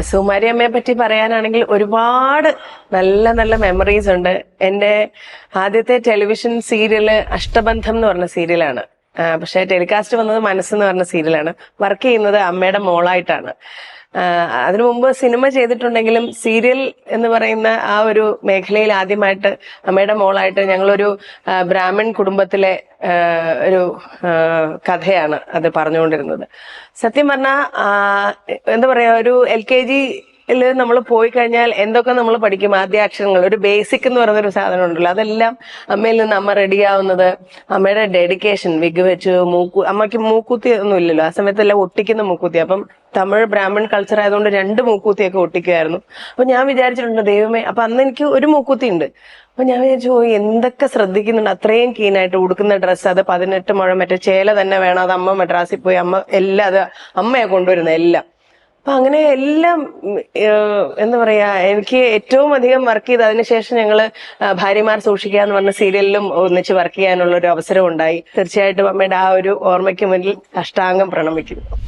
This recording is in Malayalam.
സുമാരി അമ്മയെ പറ്റി പറയാനാണെങ്കിൽ ഒരുപാട് നല്ല നല്ല മെമ്മറീസ് ഉണ്ട്. എൻ്റെ ആദ്യത്തെ ടെലിവിഷൻ സീരിയല് അഷ്ടബന്ധം എന്ന് പറഞ്ഞ സീരിയലാണ്. പക്ഷെ ടെലികാസ്റ്റ് വന്നത് മനസ്സെന്ന് പറഞ്ഞ സീരിയലാണ്. വർക്ക് ചെയ്യുന്നത് അമ്മയുടെ മോളായിട്ടാണ്. അതിനു മുമ്പ് സിനിമ ചെയ്തിട്ടുണ്ടെങ്കിലും സീരിയൽ എന്ന് പറയുന്ന ആ ഒരു മേഖലയിൽ ആദ്യമായിട്ട് അമ്മയുടെ മോളായിട്ട് ഞങ്ങളൊരു ബ്രാഹ്മൺ കുടുംബത്തിലെ ഒരു കഥയാണ് അത് പറഞ്ഞുകൊണ്ടിരുന്നത്. സത്യം പറഞ്ഞാൽ എന്താ പറയാ, ഒരു LKG നമ്മൾ പോയി കഴിഞ്ഞാൽ എന്തൊക്കെ നമ്മൾ പഠിക്കും, ആദ്യാക്ഷരങ്ങൾ, ഒരു ബേസിക് എന്ന് പറയുന്നൊരു സാധനം ഉണ്ടല്ലോ, അതെല്ലാം അമ്മയിൽ നിന്ന് അമ്മ റെഡിയാവുന്നത്. അമ്മയുടെ ഡെഡിക്കേഷൻ, വിഗ് വെച്ച് അമ്മയ്ക്ക് മൂക്കുത്തി ഒന്നും ഇല്ലല്ലോ ആ സമയത്തെല്ലാം ഒട്ടിക്കുന്ന മൂക്കുത്തി. അപ്പം തമിഴ് ബ്രാഹ്മൺ കൾച്ചർ ആയതുകൊണ്ട് 2 മൂക്കുത്തിയൊക്കെ ഒട്ടിക്കുമായിരുന്നു. അപ്പൊ ഞാൻ വിചാരിച്ചിട്ടുണ്ട് ദൈവമേ, അപ്പൊ അന്ന് എനിക്ക് ഒരു മൂക്കുത്തി ഉണ്ട്. അപ്പൊ ഞാൻ വിചാരിച്ചു എന്തൊക്കെ ശ്രദ്ധിക്കുന്നുണ്ട്, അത്രയും കീനായിട്ട്. ഉടുക്കുന്ന ഡ്രസ്സ് അത് 18 മുഴം മറ്റേ ചേല തന്നെ വേണം, അത് അമ്മ മദ്രാസിൽ പോയി അമ്മ എല്ലാം അത് അമ്മയെ കൊണ്ടുവരുന്നത് എല്ലാം. അപ്പൊ അങ്ങനെ എല്ലാം എന്താ പറയാ, എനിക്ക് ഏറ്റവും അധികം വർക്ക് ചെയ്ത് അതിനുശേഷം ഞങ്ങള് ഭാര്യമാർ സൂക്ഷിക്കുക എന്ന് പറഞ്ഞ സീരിയലിലും ഒന്നിച്ച് വർക്ക് ചെയ്യാനുള്ള ഒരു അവസരം ഉണ്ടായി. തീർച്ചയായിട്ടും അമ്മയുടെ ആ ഒരു ഓർമ്മയ്ക്ക് മുന്നിൽ അഷ്ടാംഗം പ്രണമിക്കുന്നു.